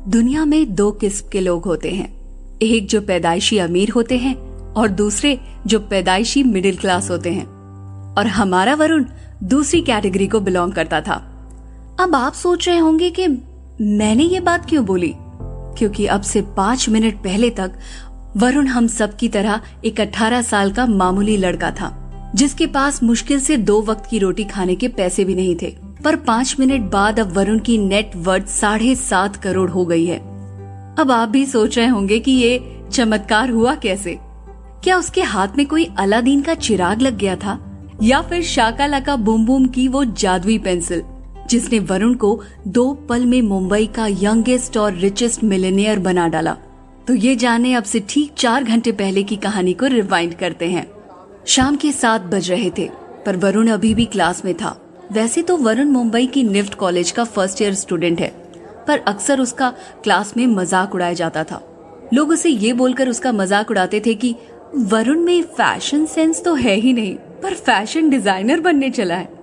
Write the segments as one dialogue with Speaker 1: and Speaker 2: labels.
Speaker 1: दुनिया में दो किस्म के लोग होते हैं, एक जो पैदाइशी अमीर होते हैं और दूसरे जो पैदाइशी मिडिल क्लास होते हैं। और हमारा वरुण दूसरी कैटेगरी को बिलोंग करता था। अब आप सोच रहे होंगे कि मैंने ये बात क्यों बोली, क्योंकि अब से 5 मिनट पहले तक वरुण हम सब की तरह एक 18 साल का मामूली लड़का था, जिसके पास मुश्किल से 2 वक्त की रोटी खाने के पैसे भी नहीं थे। पर 5 मिनट बाद अब वरुण की नेट वर्थ 7.5 करोड़ हो गई है। अब आप भी सोच रहे होंगे कि ये चमत्कार हुआ कैसे। क्या उसके हाथ में कोई अलादीन का चिराग लग गया था, या फिर शाका लाका बूम बूम की वो जादुई पेंसिल जिसने वरुण को 2 पल में मुंबई का यंगेस्ट और रिचेस्ट मिलेनियर बना डाला। तो ये जाने अब से ठीक 4 घंटे पहले की कहानी को रिवाइंड करते हैं। शाम के 7 बज रहे थे, पर वरुण अभी भी क्लास में था। वैसे तो वरुण मुंबई की निफ्ट कॉलेज का फर्स्ट ईयर स्टूडेंट है, पर अक्सर उसका क्लास में मजाक उड़ाया जाता था। लोग उसे ये बोलकर उसका मजाक उड़ाते थे कि वरुण में फैशन सेंस तो है ही नहीं, पर फैशन डिजाइनर बनने चला है।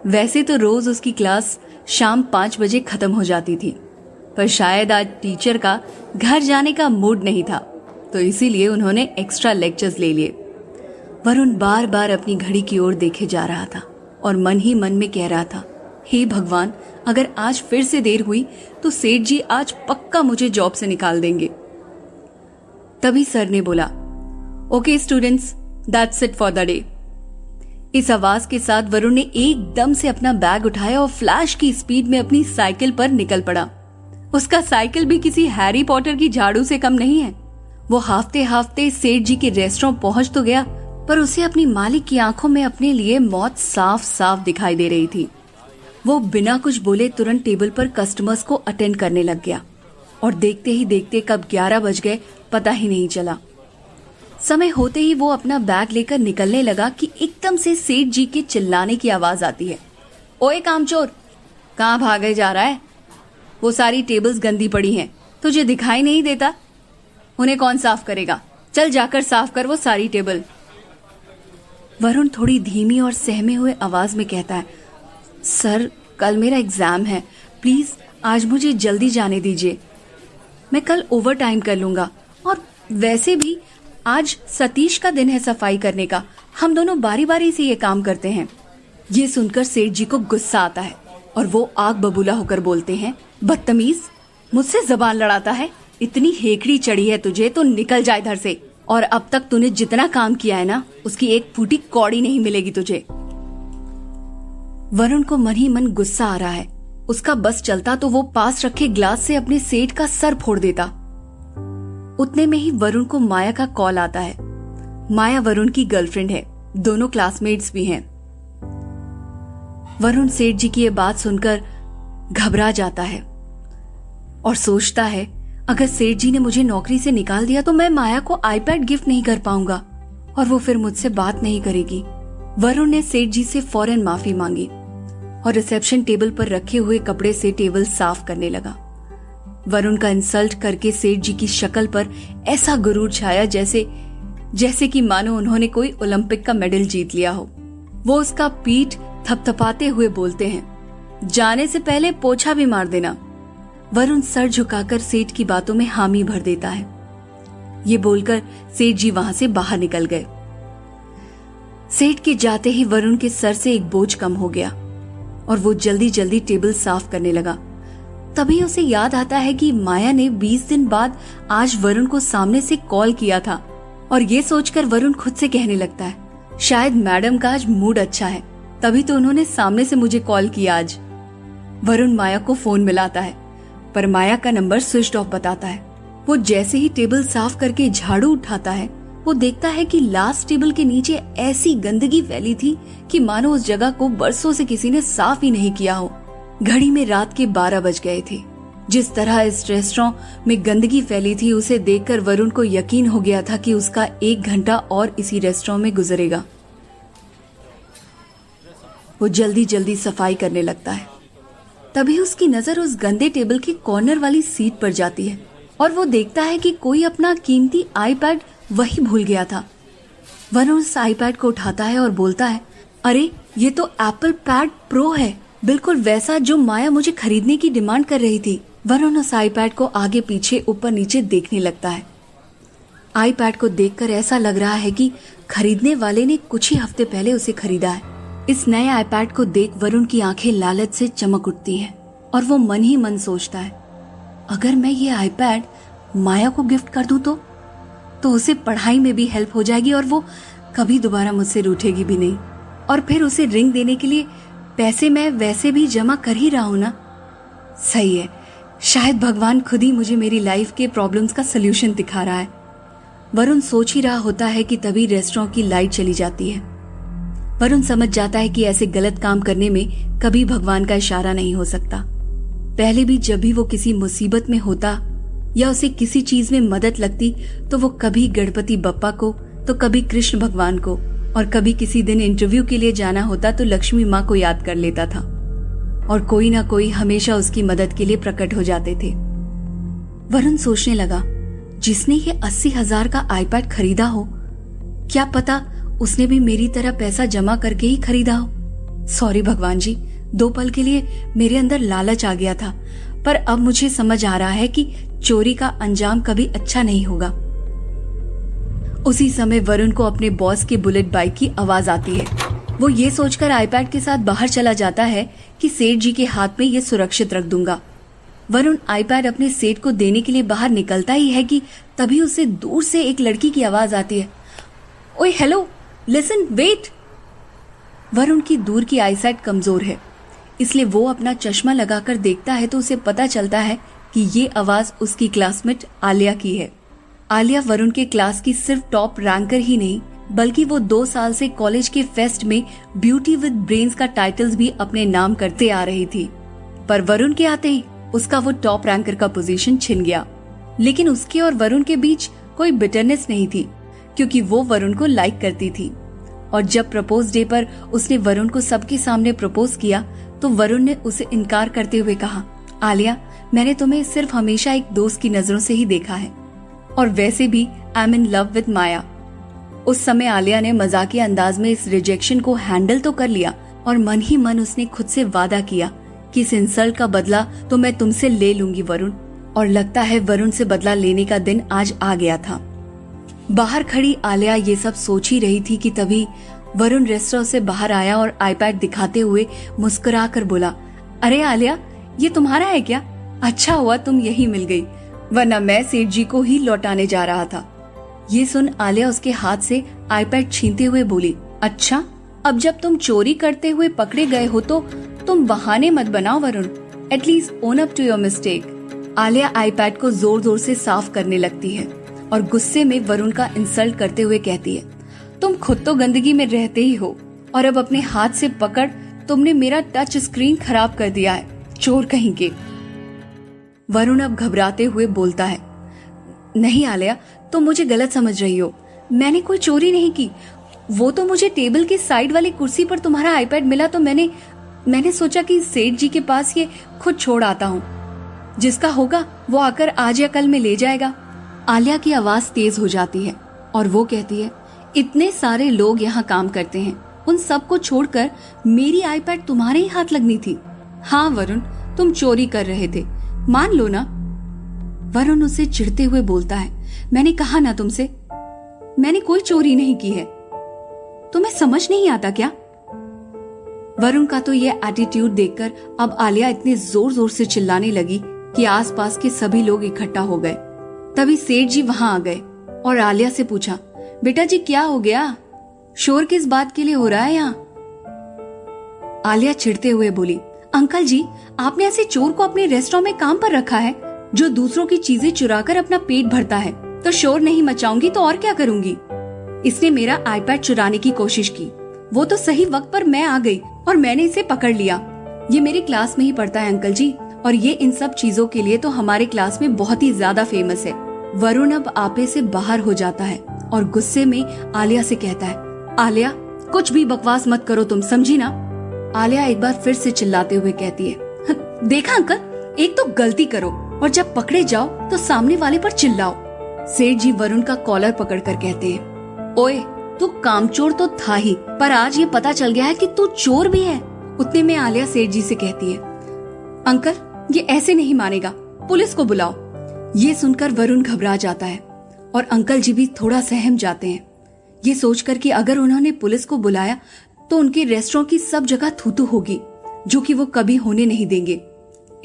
Speaker 1: वैसे तो रोज उसकी क्लास शाम 5 बजे खत्म हो जाती थी, पर शायद आज टीचर का घर जाने का मूड नहीं था, तो इसीलिए उन्होंने एक्स्ट्रा लेक्चर्स ले लिए। वरुण बार बार अपनी घड़ी की ओर देखे जा रहा था और मन ही मन में कह रहा था, हे भगवान, अगर आज फिर से देर हुई तो सेठ जी आज पक्का मुझे जॉब से निकाल देंगे। तभी सर ने बोला, okay students, that's it for the day. इस आवाज के साथ वरुण ने एकदम से अपना बैग उठाया और फ्लैश की स्पीड में अपनी साइकिल पर निकल पड़ा। उसका साइकिल भी किसी हैरी पॉटर की झाड़ू से कम नहीं है। वो हाफते हाफते सेठ जी के रेस्टोरेंट पहुंच तो गया, पर उसे अपनी मालिक की आंखों में अपने लिए मौत साफ साफ दिखाई दे रही थी। वो बिना कुछ बोले तुरंत टेबल पर कस्टमर्स को अटेंड करने लग गया, और देखते ही देखते कब 11 बज गए पता ही नहीं चला। समय होते ही वो अपना बैग लेकर निकलने लगा कि एकदम से सेठ जी के चिल्लाने की आवाज आती है, ओए कामचोर, कहाँ भागे जा रहा है? वो सारी टेबल्स गंदी पड़ी हैं, तुझे दिखाई नहीं देता? उन्हें कौन साफ करेगा? चल जाकर साफ कर वो सारी टेबल। वरुण थोड़ी धीमी और सहमे हुए आवाज में कहता है, सर कल मेरा एग्जाम है, प्लीज आज मुझे जल्दी जाने दीजिए। मैं कल ओवर टाइम कर लूंगा, और वैसे भी आज सतीश का दिन है सफाई करने का, हम दोनों बारी बारी से ये काम करते हैं। ये सुनकर सेठ जी को गुस्सा आता है और वो आग बबूला होकर बोलते हैं, बदतमीज, मुझसे जबान लड़ाता है? इतनी हेकड़ी चढ़ी है तुझे तो निकल जा इधर से, और अब तक तूने जितना काम किया है ना, उसकी एक फूटी कौड़ी नहीं मिलेगी तुझे। वरुण को मन ही मन गुस्सा आ रहा है। उसका बस चलता तो वो पास रखे ग्लास से अपने सेठ का सर फोड़ देता। उतने में ही वरुण को माया का कॉल आता है। माया वरुण की गर्लफ्रेंड है, दोनों क्लासमेट्स भी हैं। वरुण सेठ जी की ये बात सुनकर घबरा जाता है और सोचता है, अगर सेठ जी ने मुझे नौकरी से निकाल दिया तो मैं माया को आईपैड गिफ्ट नहीं कर पाऊंगा और वो फिर मुझसे बात नहीं करेगी। वरुण ने सेठ जी से फौरन माफी मांगी और रिसेप्शन टेबल पर रखे हुए कपड़े से टेबल साफ करने लगा। वरुण का इंसल्ट करके सेठ जी की शक्ल पर ऐसा गुरूर छाया जैसे कि मानो उन्होंने कोई ओलंपिक का मेडल जीत लिया हो। वो उसका पीठ थपथपाते हुए बोलते हैं, जाने से पहले पोछा भी मार देना। वरुण सर झुकाकर सेठ की बातों में हामी भर देता है। ये बोलकर सेठ जी वहां से बाहर निकल गए। सेठ के जाते ही वरुण के सर से एक बोझ कम हो गया और वो जल्दी जल्दी टेबल साफ करने लगा। तभी उसे याद आता है कि माया ने 20 दिन बाद आज वरुण को सामने से कॉल किया था, और ये सोचकर वरुण खुद से कहने लगता है, शायद मैडम का आज मूड अच्छा है, तभी तो उन्होंने सामने से मुझे कॉल किया आज। वरुण माया को फोन मिलाता है, पर माया का नंबर स्विच ऑफ बताता है। वो जैसे ही टेबल साफ करके झाड़ू उठाता है, वो देखता है कि लास्ट टेबल के नीचे ऐसी गंदगी फैली थी कि मानो उस जगह को बरसों से किसी ने साफ ही नहीं किया हो। घड़ी में रात के 12 बज गए थे। जिस तरह इस रेस्टोरेंट में गंदगी फैली थी, उसे देखकर वरुण को यकीन हो गया था कि उसका 1 घंटा और इसी रेस्टोरेंट में गुजरेगा। वो जल्दी जल्दी सफाई करने लगता है। तभी उसकी नजर उस गंदे टेबल की कॉर्नर वाली सीट पर जाती है और वो देखता है कि कोई अपना कीमती आईपैड वही भूल गया था। वरुण उस आईपैड को उठाता है और बोलता है, अरे ये तो एप्पल पैड प्रो है, बिल्कुल वैसा जो माया मुझे खरीदने की डिमांड कर रही थी। वरुण उस आईपैड को आगे पीछे ऊपर नीचे देखने लगता है। आईपैड को देखकर ऐसा लग रहा है कि खरीदने वाले ने कुछ ही हफ्ते पहले उसे खरीदा है। इस नए आईपैड को देख वरुण की आंखें लालच से चमक उठती हैं और वो मन ही मन सोचता है, अगर मैं ये आईपैड माया को गिफ्ट कर दूं तो उसे पढ़ाई में भी हेल्प हो जाएगी और वो कभी दोबारा मुझसे रूठेगी भी नहीं। और फिर उसे रिंग देने के लिए पैसे मैं वैसे भी जमा कर ही रहा हूं ना। सही है, शायद भगवान खुद ही मुझे मेरी लाइफ के प्रॉब्लम्स का सलूशन दिखा रहा है। वरुण सोच ही रहा होता है कि तभी रेस्टोरेंट की लाइट चली जाती है। वरुण समझ जाता है कि ऐसे गलत काम करने में कभी भगवान का इशारा नहीं हो सकता। पहले भी जब भी वो किसी मुसीबत में होता या उसे किसी चीज में मदद लगती तो वो कभी गणपति बप्पा को तो कभी कृष्ण भगवान को और कभी किसी दिन इंटरव्यू के लिए जाना होता तो लक्ष्मी माँ को याद कर लेता था और कोई ना कोई हमेशा उसकी मदद के लिए प्रकट हो जाते थे। वरुण सोचने लगा, जिसने ये 80,000 का आईपैड खरीदा हो, क्या पता उसने भी मेरी तरह पैसा जमा करके ही खरीदा हो। सॉरी भगवान जी, 2 पल के लिए मेरे अंदर लालच आ गया था, पर अब मुझे समझ आ रहा है कि चोरी का अंजाम कभी अच्छा नहीं होगा। उसी समय वरुण को अपने बॉस के बुलेट बाइक की आवाज आती है। वो ये सोचकर आईपैड के साथ बाहर चला जाता है कि सेठ जी के हाथ में ये सुरक्षित रख दूंगा। वरुण आईपैड अपने सेठ को देने के लिए बाहर निकलता ही है कि तभी उसे दूर से एक लड़की की आवाज आती है, ओए हेलो, लिसन, वेट। वरुण की दूर की आईसाइट कमजोर है, इसलिए वो अपना चश्मा लगाकर देखता है तो उसे पता चलता है कि ये आवाज उसकी क्लासमेट आलिया की है। आलिया वरुण के क्लास की सिर्फ टॉप रैंकर ही नहीं, बल्कि वो 2 साल से कॉलेज के फेस्ट में ब्यूटी विद ब्रेन्स का टाइटल्स भी अपने नाम करते आ रही थी। पर वरुण के आते ही उसका वो टॉप रैंकर का पोजीशन छिन गया। लेकिन उसके और वरुण के बीच कोई बिटरनेस नहीं थी, क्योंकि वो वरुण को लाइक करती थी। और जब प्रपोज डे पर उसने वरुण को सबके सामने प्रपोज किया तो वरुण ने उसे इनकार करते हुए कहा, आलिया, मैंने तुम्हें सिर्फ हमेशा एक दोस्त की नजरों से ही देखा है, और वैसे भी I am in love with Maya. उस समय आलिया ने मजाकिया अंदाज में इस रिजेक्शन को हैंडल तो कर लिया और मन ही मन उसने खुद से वादा किया कि इस इंसल्ट का बदला तो मैं तुमसे ले लूंगी वरुण। और लगता है वरुण से बदला लेने का दिन आज आ गया था। बाहर खड़ी आलिया ये सब सोच ही रही थी कि तभी वरुण रेस्टोरेंट से बाहर आया और आईपैड दिखाते हुए मुस्कुरा कर बोला, अरे आलिया, ये तुम्हारा है क्या? अच्छा हुआ तुम यही मिल गई, वरना मैं सेठ जी को ही लौटाने जा रहा था। ये सुन आलिया उसके हाथ से आईपैड छीनते हुए बोली, अच्छा, अब जब तुम चोरी करते हुए पकड़े गए हो तो तुम बहाने मत बनाओ Varun, at least own up to your mistake. Alia iPad को जोर जोर से साफ करने लगती है और गुस्से में वरुण का इंसल्ट करते हुए कहती है, तुम खुद तो गंदगी में रहते ही हो और अब अपने हाथ से पकड़ तुमने मेरा टच स्क्रीन खराब कर दिया है, चोर कहीं के। वरुण अब घबराते हुए बोलता है, नहीं आलिया, तुम मुझे गलत समझ रही हो, मैंने कोई चोरी नहीं की। वो तो मुझे टेबल के साइड वाली कुर्सी पर तुम्हारा आईपैड मिला तो मैंने सोचा कि सेठ जी के पास ये खुद छोड़ आता हूँ, जिसका होगा वो आकर आज या कल में ले जाएगा। आलिया की आवाज तेज हो जाती है और वो कहती है, इतने सारे लोग यहाँ काम करते हैं, उन सबको छोड़कर मेरी आईपैड तुम्हारे ही हाथ लगनी थी। हाँ वरुण, तुम चोरी कर रहे थे, मान लो ना। वरुण उसे चिढ़ते हुए बोलता है, मैंने कहा ना तुमसे, मैंने कोई चोरी नहीं की है, तुम्हें समझ नहीं आता क्या? वरुण का तो ये एटीट्यूड देखकर अब आलिया इतने जोर जोर से चिल्लाने लगी कि आसपास के सभी लोग इकट्ठा हो गए। तभी सेठ जी वहां आ गए और आलिया से पूछा, बेटा जी क्या हो गया, शोर किस बात के लिए हो रहा है यहाँ? आलिया चिढ़ते हुए बोली, अंकल जी, आपने ऐसे चोर को अपने रेस्टोरेंट में काम पर रखा है जो दूसरों की चीजें चुराकर अपना पेट भरता है, तो शोर नहीं मचाऊंगी तो और क्या करूंगी। इसने मेरा आईपैड चुराने की कोशिश की, वो तो सही वक्त पर मैं आ गई और मैंने इसे पकड़ लिया। ये मेरी क्लास में ही पढ़ता है अंकल जी, और ये इन सब चीजों के लिए तो हमारे क्लास में बहुत ही ज्यादा फेमस है। वरुण अब आपे से बाहर हो जाता है और गुस्से में आलिया से कहता है, आलिया, कुछ भी बकवास मत करो, तुम समझी ना? आलिया एक बार फिर से चिल्लाते हुए कहती है, देखा अंकल, एक तो गलती करो और जब पकड़े जाओ तो सामने वाले पर चिल्लाओ। सेठ जी वरुण का कॉलर पकड़कर कहते हैं, ओए, तू कामचोर तो था ही, पर आज ये पता चल गया है कि तू चोर भी है। उतने में आलिया सेठ जी से कहती है, अंकल, ये ऐसे नहीं मानेगा, पुलिस को बुलाओ। ये सुनकर वरुण घबरा जाता है और अंकल जी भी थोड़ा सहम जाते हैं, ये सोचकर कि अगर उन्होंने पुलिस को बुलाया तो उनके रेस्टोरेंट की सब जगह थूथू होगी, जो कि वो कभी होने नहीं देंगे।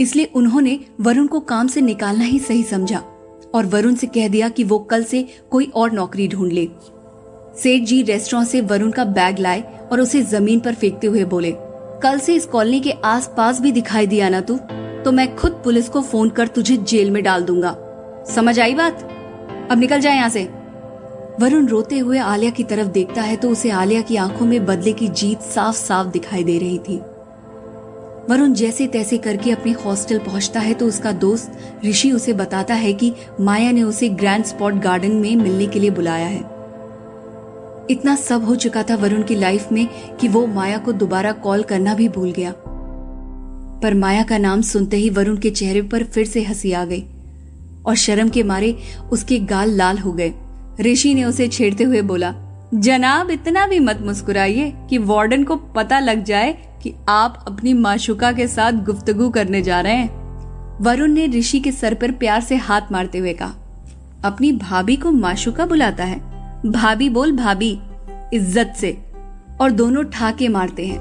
Speaker 1: इसलिए उन्होंने वरुण को काम से निकालना ही सही समझा और वरुण से कह दिया कि वो कल से कोई और नौकरी ढूंढ ले। सेठ जी रेस्टोरेंट से वरुण का बैग लाए और उसे जमीन पर फेंकते हुए बोले, कल से इस कॉलोनी के आसपास भी दिखाई दिया ना तू, तो मैं खुद पुलिस को फोन कर तुझे जेल में डाल दूंगा। समझ आई बात? अब निकल जाए यहाँ से। वरुण रोते हुए आलिया की तरफ देखता है तो उसे आलिया की आंखों में बदले की जीत साफ साफ दिखाई दे रही थी। वरुण जैसे तैसे करके अपने हॉस्टल पहुंचता है तो उसका दोस्त ऋषि उसे बताता है कि माया ने उसे ग्रैंड स्पॉट गार्डन में मिलने के लिए बुलाया है। इतना सब हो चुका था वरुण की लाइफ में कि वो माया को दोबारा कॉल करना भी भूल गया। पर माया का नाम सुनते ही वरुण के चेहरे पर फिर से हंसी आ गई और शर्म के मारे उसके गाल लाल हो गए। ऋषि ने उसे छेड़ते हुए बोला, जनाब इतना भी मत मुस्कुराइए कि वार्डन को पता लग जाए कि आप अपनी माशुका के साथ गुफ्तगू करने जा रहे हैं। वरुण ने ऋषि के सर पर प्यार से हाथ मारते हुए कहा, अपनी भाभी को माशुका बुलाता है? भाभी बोल भाभी, इज्जत से। और दोनों ठाके मारते हैं।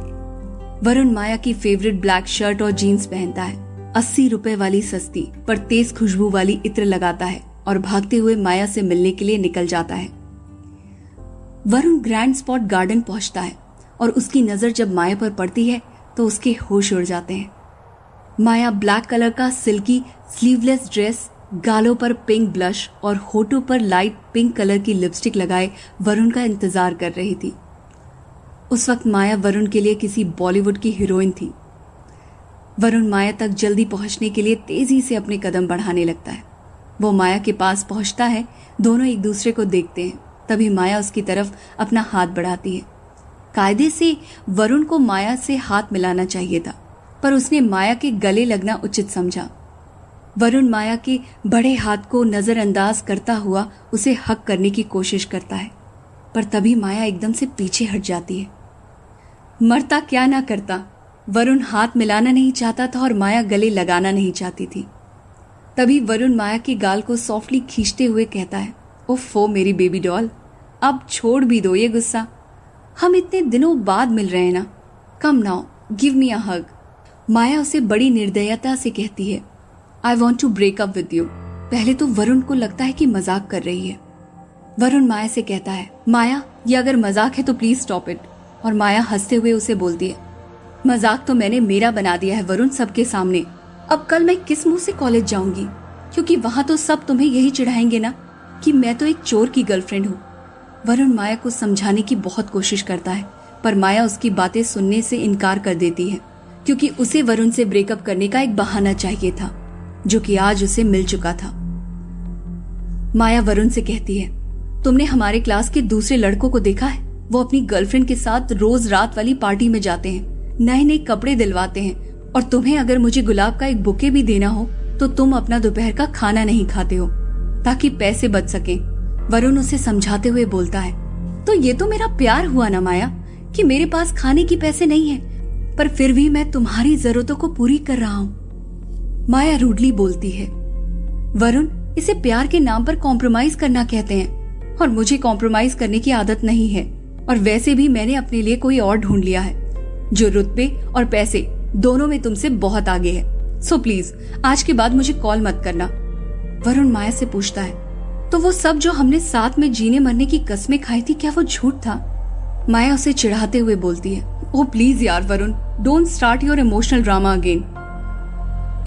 Speaker 1: वरुण माया की फेवरेट ब्लैक शर्ट और जीन्स पहनता है, 80 रुपए वाली सस्ती पर तेज खुशबू वाली इत्र लगाता है और भागते हुए माया से मिलने के लिए निकल जाता है। वरुण ग्रैंड स्पॉट गार्डन पहुंचता है और उसकी नजर जब माया पर पड़ती है तो उसके होश उड़ जाते हैं। माया ब्लैक कलर का सिल्की स्लीवलेस ड्रेस, गालों पर पिंक ब्लश और होठों पर लाइट पिंक कलर की लिपस्टिक लगाए वरुण का इंतजार कर रही थी। उस वक्त माया वरुण के लिए किसी बॉलीवुड की हीरोइन थी। वरुण माया तक जल्दी पहुंचने के लिए तेजी से अपने कदम बढ़ाने लगता है। वो माया के पास पहुंचता है, दोनों एक दूसरे को देखते हैं। तभी माया उसकी तरफ अपना हाथ बढ़ाती है। कायदे से वरुण को माया से हाथ मिलाना चाहिए था, पर उसने माया के गले लगना उचित समझा। वरुण माया के बड़े हाथ को नजरअंदाज करता हुआ उसे हक करने की कोशिश करता है, पर तभी माया एकदम से पीछे हट जाती है। मरता क्या ना करता, वरुण हाथ मिलाना नहीं चाहता था और माया गले लगाना नहीं चाहती थी। तभी वरुण माया के गाल को सॉफ्टली खींचते हुए कहता है, ओफो मेरी बेबी डॉल, अब छोड़ भी दो ये गुस्सा। हम इतने दिनों बाद मिल रहे हैं ना, कम नाउ गिव मी अ हग। माया उसे बड़ी निर्दयता से कहती है, I want to break up with you. पहले तो वरुण को लगता है कि मजाक कर रही है। वरुण माया से कहता है, माया ये अगर मजाक है तो प्लीज स्टॉप इट। और माया हंसते हुए उसे बोलती है, मजाक तो मैंने मेरा बना दिया है वरुण सबके सामने। अब कल मैं किस मुंह से कॉलेज जाऊंगी, क्योंकि वहां तो सब तुम्हें यही चिढ़ाएंगे ना कि मैं तो एक चोर की गर्लफ्रेंड हूँ। वरुण माया को समझाने की बहुत कोशिश करता है, पर माया उसकी बातें सुनने से इनकार कर देती है, क्योंकि उसे वरुण से ब्रेकअप करने का एक बहाना चाहिए था, जो कि आज उसे मिल चुका था। माया वरुण से कहती है, तुमने हमारे क्लास के दूसरे लड़कों को देखा है? वो अपनी गर्लफ्रेंड के साथ रोज रात वाली पार्टी में जाते हैं, नए नए कपड़े दिलवाते हैं, और तुम्हें अगर मुझे गुलाब का एक बुके भी देना हो तो तुम अपना दोपहर का खाना नहीं खाते हो ताकि पैसे बच सके। वरुण उसे समझाते हुए बोलता है, तो ये तो मेरा प्यार हुआ ना माया कि मेरे पास खाने की पैसे नहीं है, पर फिर भी मैं तुम्हारी जरूरतों को पूरी कर रहा हूँ। माया रूडली बोलती है, वरुण इसे प्यार के नाम पर कॉम्प्रोमाइज करना कहते हैं, और मुझे कॉम्प्रोमाइज करने की आदत नहीं है। और वैसे भी मैंने अपने लिए कोई और ढूंढ लिया है जो रुतबे और पैसे दोनों में तुमसे बहुत आगे है। सो प्लीज आज के बाद मुझे कॉल मत करना। वरुण माया से पूछता है, तो वो सब जो हमने साथ में जीने मरने की कस्में खाई थी, क्या वो झूठ था? माया उसे चिढ़ाते हुए बोलती है, ओह प्लीज यार Varun, don't start your emotional drama again.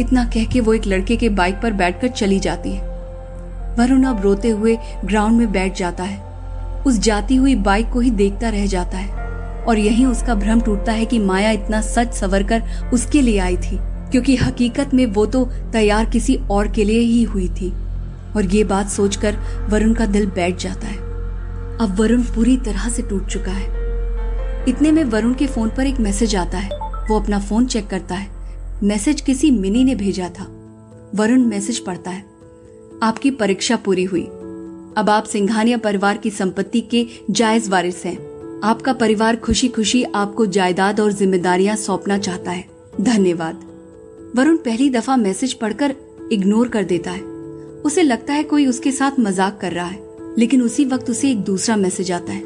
Speaker 1: इतना कह के वो एक लड़के के बाइक पर बैठकर चली जाती है। वरुण अब रोते हुए ग्राउंड में बैठ जाता है, उस जाती हुई बाइक को ही देखता रह जाता है, और यहीं उसका भ्रम टूटता है कि माया इतना सच सवर कर उसके लिए आई थी, क्योंकि हकीकत में वो तो तैयार किसी और के लिए ही हुई थी। और ये बात सोचकर वरुण का दिल बैठ जाता है। अब वरुण पूरी तरह से टूट चुका है। इतने में वरुण के फोन पर एक मैसेज आता है। वो अपना फोन चेक करता है। मैसेज किसी मिनी ने भेजा था। वरुण मैसेज पढ़ता है, आपकी परीक्षा पूरी हुई, अब आप सिंघानिया परिवार की संपत्ति के जायज वारिस हैं। आपका परिवार खुशी खुशी आपको जायदाद और जिम्मेदारियां सौंपना चाहता है। धन्यवाद। वरुण पहली दफा मैसेज पढ़कर इग्नोर कर देता है। उसे लगता है कोई उसके साथ मजाक कर रहा है, लेकिन उसी वक्त उसे एक दूसरा मैसेज आता है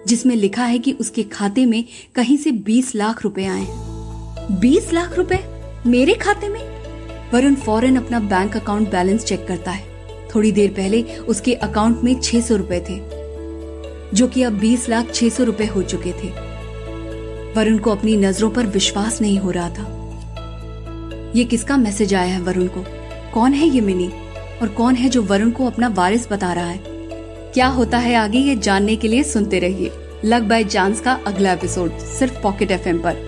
Speaker 1: जिसमें लिखा है कि उसके खाते में कहीं से 20 लाख रुपए आए हैं। 20 लाख रुपए मेरे खाते में? वरुण फौरन अपना बैंक अकाउंट बैलेंस चेक करता है। थोड़ी देर पहले उसके अकाउंट में 600 रुपए थे, जो कि अब 20,06,00,000 रुपए हो चुके थे। वरुण को अपनी नजरों पर विश्वास नहीं हो रहा था। ये किसका मैसेज आया है वरुण को? कौन है ये मिनी और कौन है जो वरुण को अपना वारिस बता रहा है? क्या होता है आगे, ये जानने के लिए सुनते रहिए लक बाय चांस का अगला एपिसोड सिर्फ पॉकेट एफएम पर।